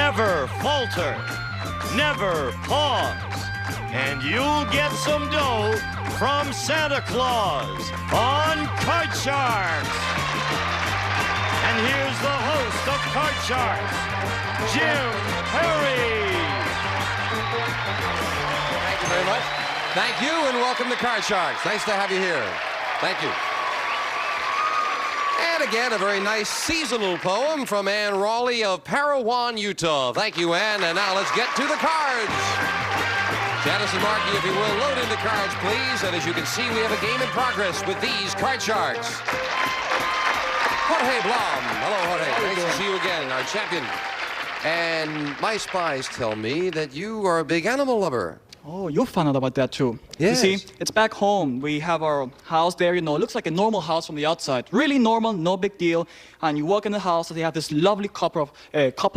never falter, never pause, and you'll get some dough from Santa Claus on Card Sharks. And here's the host of Card Sharks, Jim Perry. Thank you very much. Thank you, and welcome to Card Sharks. Nice to have you here. Thank you. And again, a very nice seasonal poem from Ann Raleigh of Parowan, Utah. Thank you, Ann. And now let's get to the cards. Janice and Marky, if you will, load in the cards, please. And as you can see, we have a game in progress with these Card Sharks. Jorge Blum. Hello, Jorge. Nice to see you again, our champion. And my spies tell me that you are a big animal lover. Oh, you'll find out about that too. Yes. You see, it's back home. We have our house there, you know. It looks like a normal house from the outside. Really normal, no big deal. And you walk in the house, and they have this lovely couple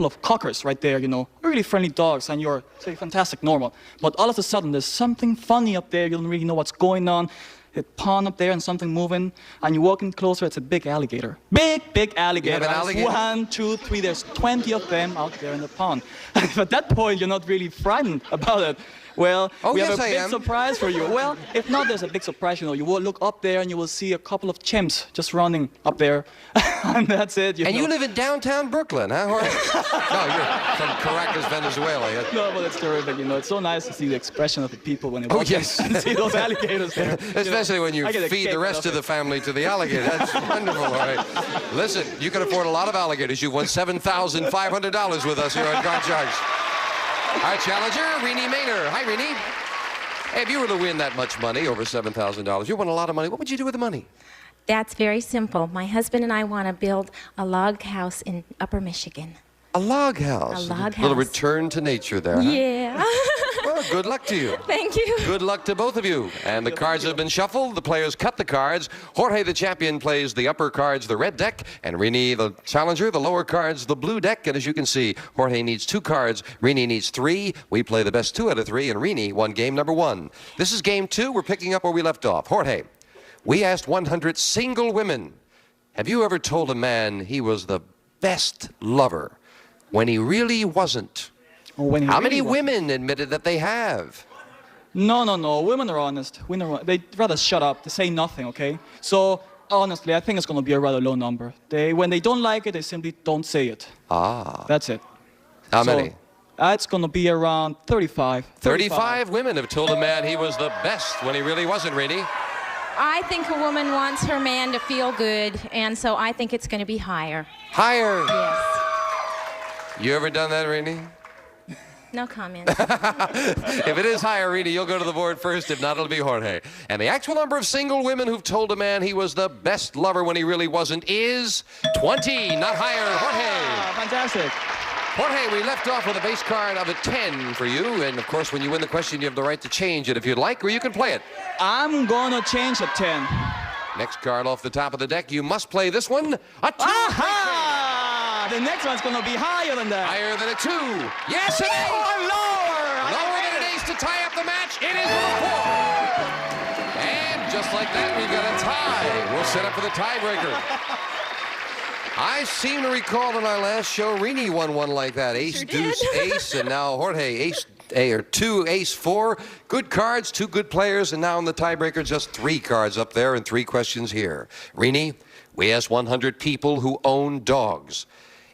of cockers right there, you know. Really friendly dogs, and you're, say, fantastic, normal. But all of a sudden, there's something funny up there. You don't really know what's going on. A pond up there and something moving, and you walk in closer, it's a big alligator. Big alligator. You have an alligator? 1, 2, 3, there's 20 of them out there in the pond. At that point, you're not really frightened about it. Well, we have a big surprise for you. Well, if not, there's a big surprise, you know. You will look up there and you will see a couple of chimps just running up there. And that's it, you know. You live in downtown Brooklyn, huh, Jorge? No, you're from Caracas, Venezuela. No, but it's terrific, you know. It's so nice to see the expression of the people when they walk in and see those alligators there. Especially when you feed the rest of the family to the alligator. That's wonderful, all right. Listen, you can afford a lot of alligators. You've won $7,500 with us here on Card Sharks. Our challenger, Renee Maynor. Hi, Renee. Hey, if you were to win that much money, over $7,000, you won a lot of money, what would you do with the money? That's very simple. My husband and I want to build a log house in Upper Michigan. A log house? A log house. A little return to nature there, huh? Yeah. Well, good luck to you. Thank you. Good luck to both of you. And the cards have been shuffled. The players cut the cards. Jorge, the champion, plays the upper cards, the red deck. And Renee, the challenger, the lower cards, the blue deck. And as you can see, Jorge needs 2 cards. Renee needs 3. We play the best 2 out of 3. And Renee won game number 1. This is game 2. We're picking up where we left off. Jorge, we asked 100 single women, have you ever told a man he was the best lover when he really wasn't? How many women admitted that they have? No. Women are honest. They'd rather shut up. They say nothing, okay? So, honestly, I think it's going to be a rather low number. When they don't like it, they simply don't say it. Ah. That's it. How many? It's going to be around 35. 35 women have told a man he was the best when he really wasn't, Renee. I think a woman wants her man to feel good, and so I think it's going to be higher. Higher? Yes. You ever done that, Renee? No comment. If it is higher, Renee, you'll go to the board first. If not, it'll be Jorge. And the actual number of single women who've told a man he was the best lover when he really wasn't is 20. Not higher. Jorge. Ah, fantastic. Jorge, we left off with a base card of a 10 for you. And, of course, when you win the question, you have the right to change it if you'd like, or you can play it. I'm going to change a 10. Next card off the top of the deck. You must play this one. A 2. Aha! The next one's going to be higher than that. Higher than a 2. Yes, it is. Lower! Lower than an ace to tie up the match. It is with a 4. And just like that, we've got a tie. We'll set up for the tiebreaker. I seem to recall in our last show, Renee won one like that. Ace, deuce, ace, and now Jorge, ace, or 2, ace, 4. Good cards, 2 good players, and now in the tiebreaker, just 3 cards up there and 3 questions here. Renee, we asked 100 people who own dogs.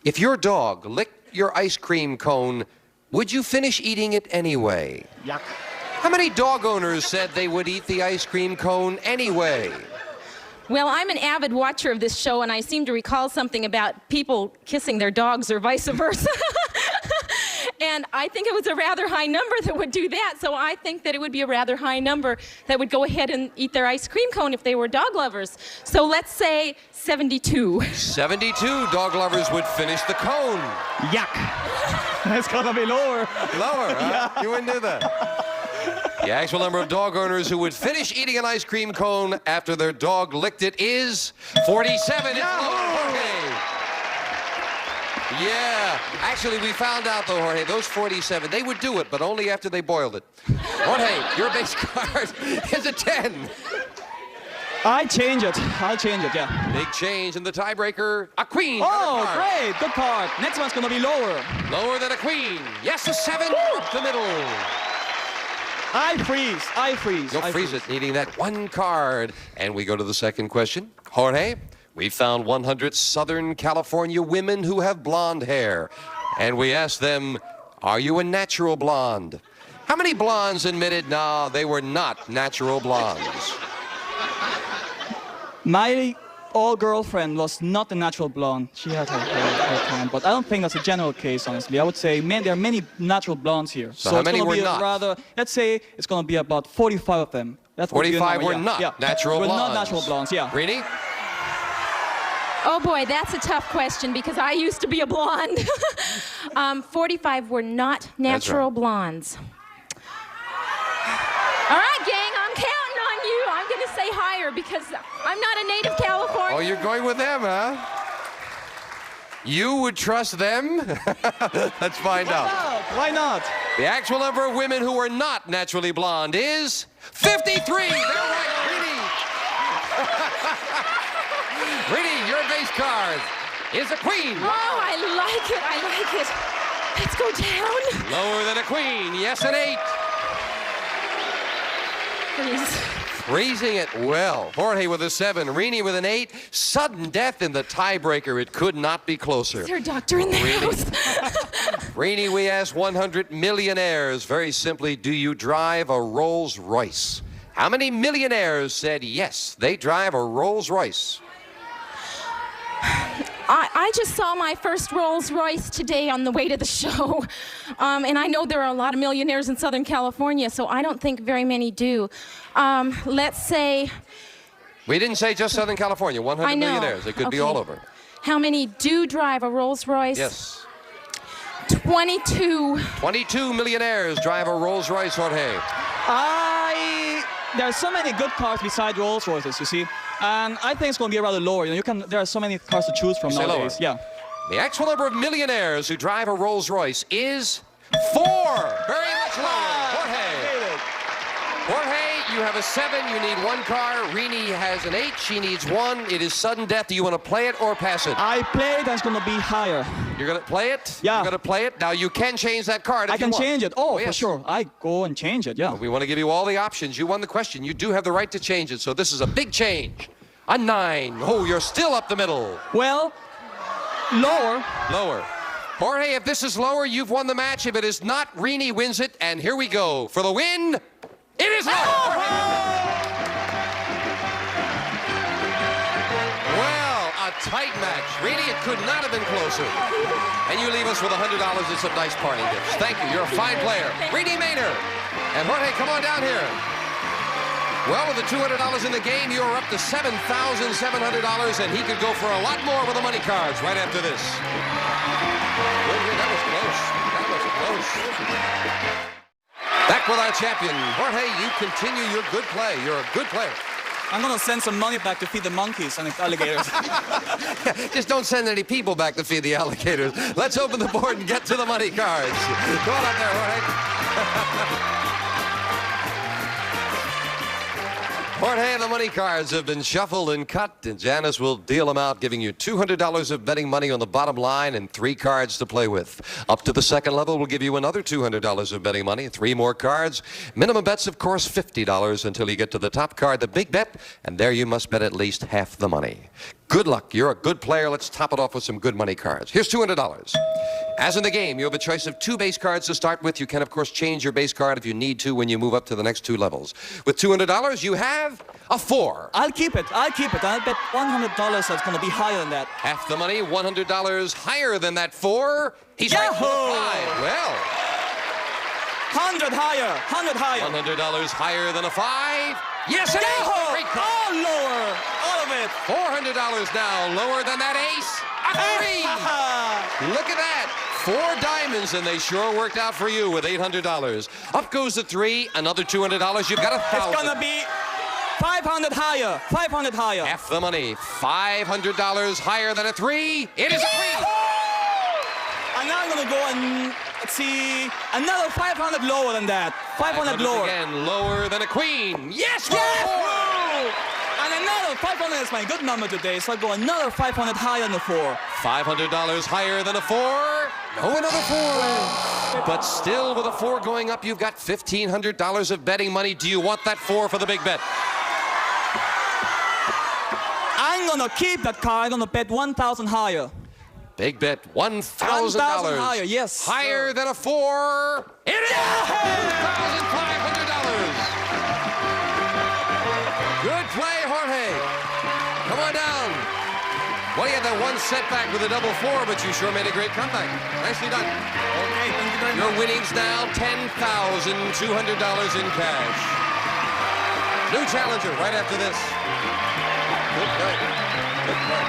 If your dog licked your ice cream cone, would you finish eating it anyway? Yuck. How many dog owners said they would eat the ice cream cone anyway? Well, I'm an avid watcher of this show, and I seem to recall something about people kissing their dogs or vice versa. And I think it was a rather high number that would do that, so I think that it would be a rather high number that would go ahead and eat their ice cream cone if they were dog lovers. So let's say 72. 72 dog lovers would finish the cone. Yuck. It's going to be lower. Lower, huh? Yeah. You wouldn't do that. The actual number of dog owners who would finish eating an ice cream cone after their dog licked it is 47. It's lower. Okay. Yeah. Actually, we found out, though, Jorge, those 47, they would do it, but only after they boiled it. Jorge, your base card is a 10. I change it. I'll change it, yeah. Big change in the tiebreaker. A queen. Oh, great. Good card. Next one's going to be lower. Lower than a queen. Yes, a 7 up the middle. I freeze. I freeze. You'll freeze it, needing that one card. And we go to the second question. Jorge, we found 100 Southern California women who have blonde hair. And we asked them, are you a natural blonde? How many blondes admitted, nah, they were not natural blondes? My old girlfriend was not a natural blonde. She had her time, but I don't think that's a general case, honestly. I would say there are many natural blondes here. So how many were not? Let's say it's going to be about 45 of them. That's 45 were yeah. not yeah. natural blondes. Were not natural blondes, yeah. Rini? Oh boy, that's a tough question because I used to be a blonde. 45 were not natural blondes. All right, gang, I'm counting on you. I'm going to say higher because I'm not a native Californian. Oh, you're going with them, huh? You would trust them? Let's find out. Why not? The actual number of women who are not naturally blonde is 53. They're right, Rini. Rini, your base card is a queen. Oh, I like it. I like it. Let's go down. Lower than a queen. Yes, an 8. Please. Freezing it well. Jorge with a 7, Rini with an 8. Sudden death in the tiebreaker. It could not be closer. Is there a doctor in the house? Rini, we asked 100 millionaires, very simply, do you drive a Rolls Royce? How many millionaires said yes, they drive a Rolls Royce? I just saw my first Rolls Royce today on the way to the show. And I know there are a lot of millionaires in Southern California, so I don't think very many do. Let's say... We didn't say just Southern California, 100 millionaires. It could be all over. How many do drive a Rolls Royce? Yes. 22. 22 millionaires drive a Rolls Royce, Jorge. There are so many good cars beside Rolls Royces, you see. And I think it's going to be rather lower. You know, there are so many cars to choose from nowadays. Lower. Yeah. The actual number of millionaires who drive a Rolls Royce is 4. Very much lower. Jorge, you have a 7. You need 1 car. Rini has an 8. She needs 1. It is sudden death. Do you want to play it or pass it? I play it, and it's going to be higher. You're going to play it? Yeah. You're going to play it? Now, you can change that card if you want. I can change it. Oh, yes. for sure. I go and change it, yeah. Well, we want to give you all the options. You won the question. You do have the right to change it. So this is a big change. A 9. Oh, you're still up the middle. Well, lower. Lower. Jorge, if this is lower, you've won the match. If it is not, Rini wins it. And here we go. For the win, it is lower. Well, a tight match. Rini, it could not have been closer. And you leave us with $100 and some nice party gifts. Thank you. You're a fine player. Rini Maynard. And Jorge, come on down here. Well, with the $200 in the game, you're up to $7,700, and he could go for a lot more with the money cards right after this. That was close. That was close. Back with our champion. Jorge, you continue your good play. You're a good player. I'm going to send some money back to feed the monkeys and the alligators. Just don't send any people back to feed the alligators. Let's open the board and get to the money cards. Go on up there, Jorge. Jorge, the money cards have been shuffled and cut, and Janice will deal them out, giving you $200 of betting money on the bottom line and 3 cards to play with. Up to the second level, we'll give you another $200 of betting money, 3 more cards. Minimum bets, of course, $50 until you get to the top card, the big bet, and there you must bet at least half the money. Good luck. You're a good player. Let's top it off with some good money cards. Here's $200. As in the game, you have a choice of 2 base cards to start with. You can, of course, change your base card if you need to when you move up to the next 2 levels. With $200, you have a 4. I'll keep it. I'll keep it. I'll bet $100 that's going to be higher than that. Half the money, $100 higher than that 4. He's right for 5. Well. 100 higher. 100 higher. $100 higher than a 5. Yes, it is. Great call. All lower. All of it. $400 now, lower than that ace. A 3. Look at that. 4 diamonds, and they sure worked out for you with $800. Up goes the 3, another $200. You've got $1,000. It's gonna be 500 higher. 500 higher. Half the money. $500 higher than a 3. It is a 3. And now I'm gonna go and let's see another 500 lower than that. 500 lower. Again, lower than a queen. Yes, yes! And another 500 is my good number today, so I go another 500 higher than the 4. $500 higher than a 4. Oh, another 4. But still, with a 4 going up, you've got $1,500 of betting money. Do you want that 4 for the big bet? I'm gonna keep that card. I'm gonna bet 1,000 higher. Big bet, $1,000. 1,000 higher, yes. Higher than a 4. It is $1,500. Good play, Jorge. Come on down. Well, you had that one setback with a double 4, but you sure made a great comeback. Nicely done. Okay, thank you very much. Your winnings now $10,200 in cash. New challenger right after this. Good play. Good play.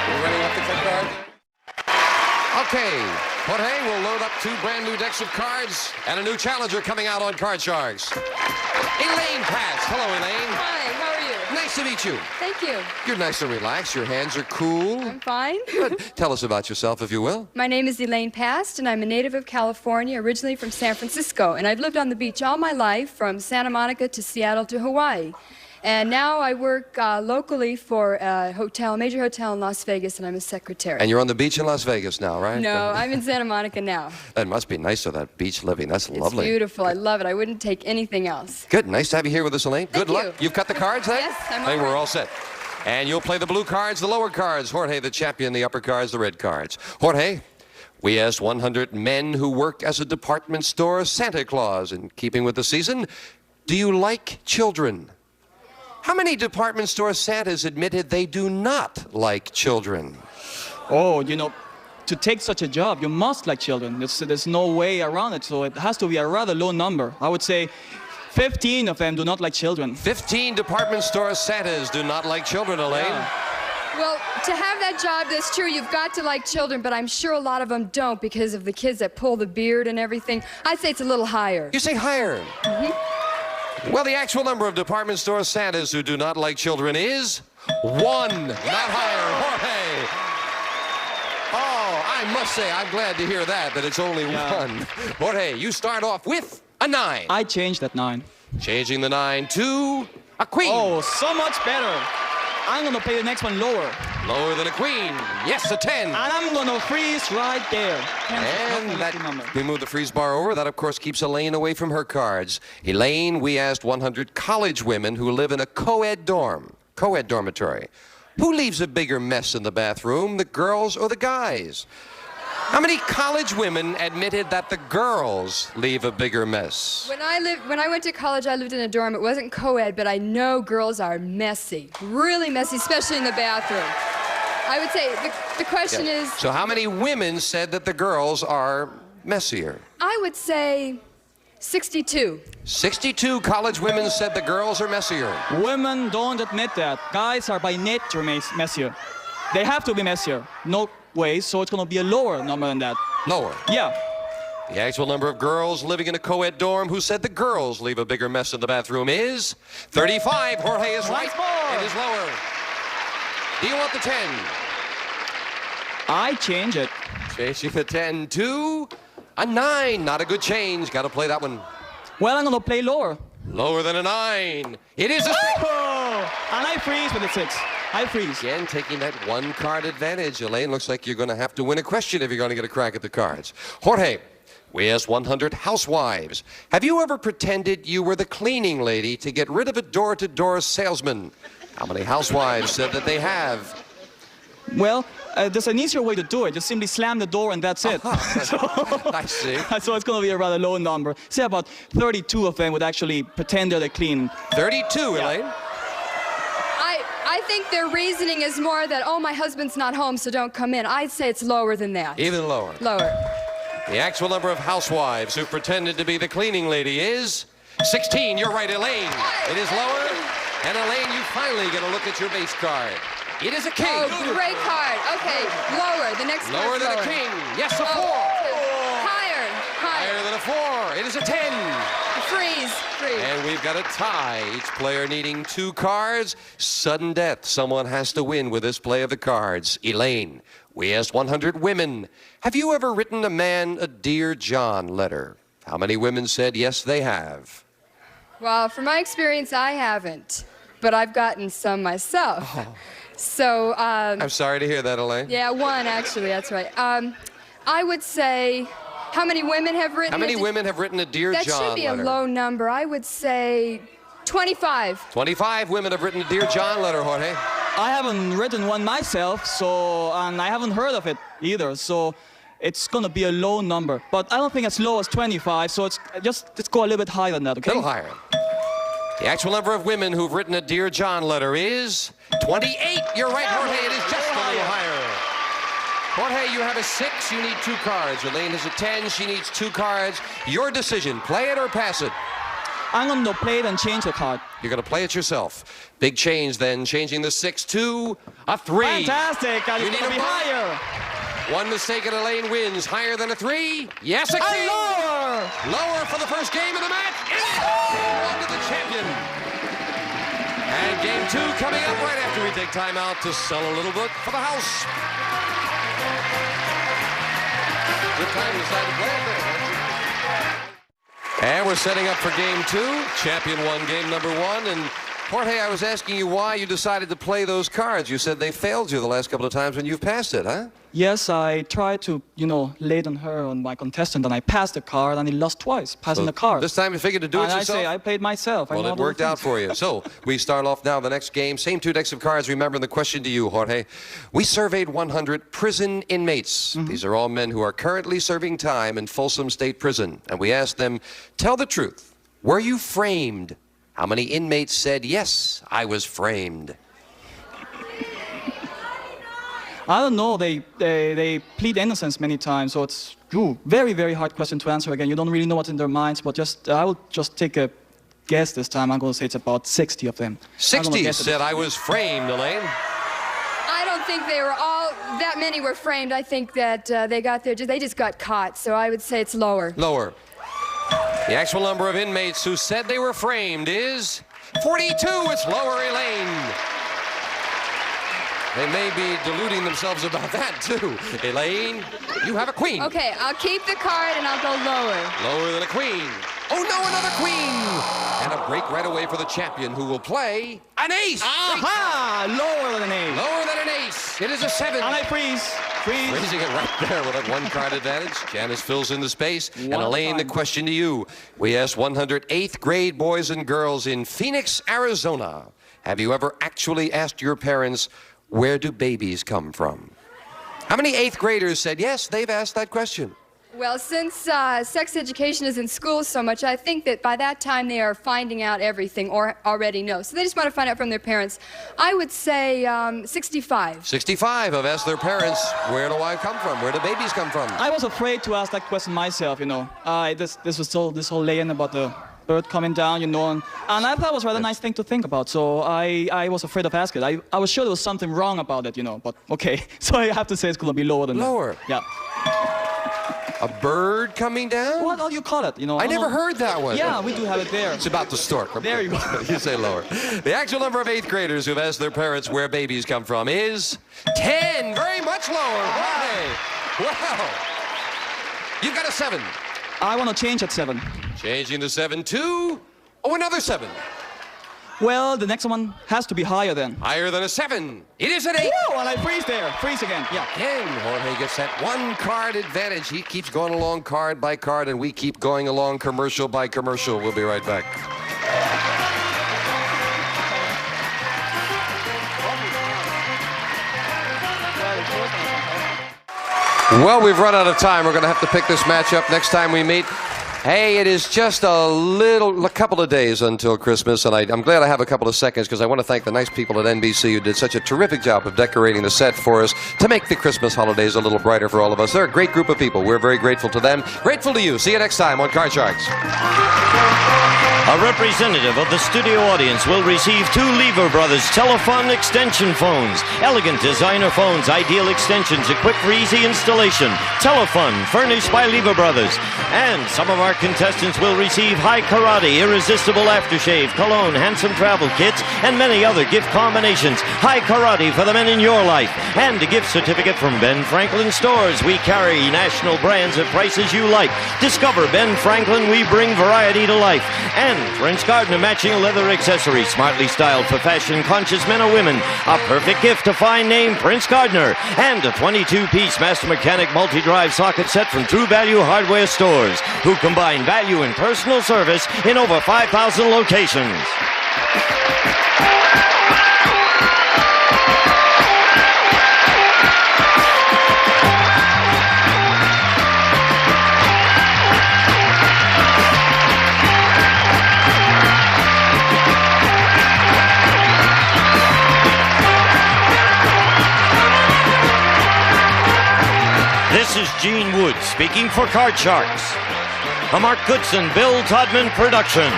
We're running up the cut card. Okay, Jorge will load up 2 brand new decks of cards and a new challenger coming out on Card Sharks. Elaine Pass. Hello, Elaine. Hi, how are you? Nice to meet you. Thank you. You're nice and relaxed. Your hands are cool. I'm fine. Good. Tell us about yourself, if you will. My name is Elaine Past, and I'm a native of California, originally from San Francisco. And I've lived on the beach all my life, from Santa Monica to Seattle to Hawaii. And now I work locally for a hotel, major hotel in Las Vegas, and I'm a secretary. And you're on the beach in Las Vegas now, right? No, I'm in Santa Monica now. That must be nice, that beach living. That's lovely. It's beautiful. I love it. I wouldn't take anything else. Good. Nice to have you here with us, Elaine. Thank Good luck. you. You've cut the cards, then? Yes, I'm I think all we're right. all set. And you'll play the blue cards, the lower cards. Jorge, the champion, the upper cards, the red cards. Jorge, we asked 100 men who work as a department store Santa Claus. In keeping with the season, do you like children? How many department store Santas admitted they do not like children? Oh, you know, to take such a job, you must like children. There's no way around it, so it has to be a rather low number. I would say 15 of them do not like children. 15 department store Santas do not like children, Elaine. Yeah. Well, to have that job, that's true. You've got to like children, but I'm sure a lot of them don't because of the kids that pull the beard and everything. I'd say it's a little higher. You say higher. Well, the actual number of department store Santas who do not like children is 1. Not higher. Jorge. Oh, I must say, I'm glad to hear that it's only 1. Jorge, you start off with a 9. I changed that 9. Changing the 9 to a queen. Oh, so much better. I'm gonna play the next one lower. Lower than a queen. Yes, a 10. And I'm gonna freeze right there. And that, we move the freeze bar over. That, of course, keeps Elaine away from her cards. Elaine, we asked 100 college women who live in a co-ed dormitory. Who leaves a bigger mess in the bathroom, the girls or the guys? How many college women admitted that the girls leave a bigger mess? When I went to college, I lived in a dorm. It wasn't co-ed, but I know girls are messy, really messy, especially in the bathroom. I would say the question is... So how many women said that the girls are messier? I would say 62. 62 college women said the girls are messier. Women don't admit that. Guys are by nature messier. They have to be messier. No way, so it's gonna be a lower number than that. Lower. Yeah. The actual number of girls living in a co-ed dorm who said the girls leave a bigger mess in the bathroom is 35. Jorge is right. It is lower. Do you want the 10? I change it. Changing the 10 to a 9. Not a good change. Got to play that one. Well, I'm gonna play lower. Lower than a 9. It is a 6. Oh! And I freeze with a 6. I freeze. Again, taking that 1 card advantage. Elaine, looks like you're going to have to win a question if you're going to get a crack at the cards. Jorge, we asked 100 housewives. Have you ever pretended you were the cleaning lady to get rid of a door-to-door salesman? How many housewives said that they have? Well, there's an easier way to do it. Just simply slam the door and that's it. I see. So it's going to be a rather low number. Say about 32 of them would actually pretend they're clean. 32, Elaine? I think their reasoning is more that, oh, my husband's not home, so don't come in. I'd say it's lower than that. Even lower. Lower. The actual number of housewives who pretended to be the cleaning lady is 16. You're right, Elaine. It is lower. And Elaine, you finally get a look at your base card. It is a king. Oh, great card. Okay, lower. The next one. Lower than a king. Yes, a 4. Higher. Higher than a 4. It is a 10. Freeze. And we've got a tie. Each player needing 2 cards. Sudden death. Someone has to win with this play of the cards. Elaine, we asked 100 women. Have you ever written a man a Dear John letter? How many women said yes, they have? Well, from my experience, I haven't, but I've gotten some myself. Oh. So, I'm sorry to hear that, Elaine. yeah, one actually, that's right. I would say, how many women have written How many it? women have written a Dear That John should be letter? a low number. I would say 25. 25 women have written a Dear John letter, Jorge. I haven't written one myself, so and I haven't heard of it either. So it's gonna be a low number, but I don't think as low as 25. So let's go a little bit higher than that, okay? A little higher. The actual number of women who've written a Dear John letter is 28. You're right, Jorge. It is just a little higher. Jorge, you have a 6. You need 2 cards. Elaine has a 10. She needs 2 cards. Your decision. Play it or pass it. I'm gonna play it and change the card. You're going to play it yourself. Big change then, changing the 6 to a 3. Fantastic! And You it's need gonna a be vote. higher. One mistake and Elaine wins. Higher than a 3. Yes, a king. Lower. Lower for the first game of the match. Game 1 to the champion. And game 2 coming up right after we take time out to sell a little book for the house. Good time to decide to play it there. And we're setting up for game 2. Champion won game number 1. And Jorge, I was asking you why you decided to play those cards. You said they failed you the last couple of times when you've passed it, huh? Yes, I tried to, lay it on her, on my contestant, and I passed the card, and he lost twice, passing the card. This time you figured to do it and yourself? I say, I played myself. Well, it worked out for you. So we start off now the next game. Same 2 decks of cards. Remember the question to you, Jorge. We surveyed 100 prison inmates. These are all men who are currently serving time in Folsom State Prison. And we asked them, tell the truth. Were you framed? How many inmates said, yes, I was framed? I don't know. They plead innocence many times, so it's very, very hard question to answer again. You don't really know what's in their minds, but I will just take a guess this time. I'm going to say it's about 60 of them. 60 said I was framed, Elaine. I don't think they were all, that many were framed. I think that they just got caught, so I would say it's lower. Lower. The actual number of inmates who said they were framed is 42. It's lower, Elaine. They may be deluding themselves about that, too. Elaine, you have a queen. Okay, I'll keep the card and I'll go lower. Lower than a queen. Oh, no, another queen. And a break right away for the champion who will play an ace. Aha! Lower than an 8. Lower than an ace. It is a 7. And I freeze. Raising it right there with that 1 card advantage. Janice fills in the space. And One Elaine, the time. question to you. We asked 100 8th grade boys and girls in Phoenix, Arizona. Have you ever actually asked your parents, where do babies come from? How many 8th graders said yes, they've asked that question? Well, since sex education is in school so much, I think that by that time they are finding out everything or already know. So they just want to find out from their parents. I would say 65. 65 have asked their parents, where do I come from? Where do babies come from? I was afraid to ask that question myself, this whole laying about the bird coming down, and I thought it was a rather nice thing to think about, so I was afraid of asking it. I was sure there was something wrong about it, but okay. So I have to say it's going to be lower than Lower? that. Yeah. A bird coming down? What do you call it? I never heard that one. Yeah, we do have it there. It's about the stork. There you go. You say lower. The actual number of 8th graders who've asked their parents where babies come from is 10. Very much lower. Wow. You've got a 7. I want to change at 7. Changing the 7 to, another 7. Well, the next one has to be higher then. Higher than a 7. It is an 8. Whoa, and I freeze there. Freeze again. Yeah. Again, Jorge gets that 1 card advantage. He keeps going along card by card, and we keep going along commercial by commercial. We'll be right back. Well, we've run out of time. We're going to have to pick this match up next time we meet. Hey, it is just a couple of days until Christmas, and I'm glad I have a couple of seconds because I want to thank the nice people at NBC who did such a terrific job of decorating the set for us to make the Christmas holidays a little brighter for all of us. They're a great group of people. We're very grateful to them. Grateful to you. See you next time on Card Sharks. A representative of the studio audience will receive 2 Lever Brothers Telefon extension phones. Elegant designer phones, ideal extensions, equipped for easy installation. Telefon, furnished by Lever Brothers. And some of our contestants will receive high karate, irresistible aftershave, cologne, handsome travel kits, and many other gift combinations. High karate for the men in your life. And a gift certificate from Ben Franklin Stores. We carry national brands at prices you like. Discover Ben Franklin, we bring variety to life. And Prince Gardner matching leather accessories, smartly styled for fashion-conscious men or women. A perfect gift to fine name Prince Gardner. And a 22-piece Master Mechanic multi-drive socket set from True Value Hardware Stores, who combine value and personal service in over 5,000 locations. This is Gene Wood speaking for Card Sharks. A Mark Goodson-Bill Todman production.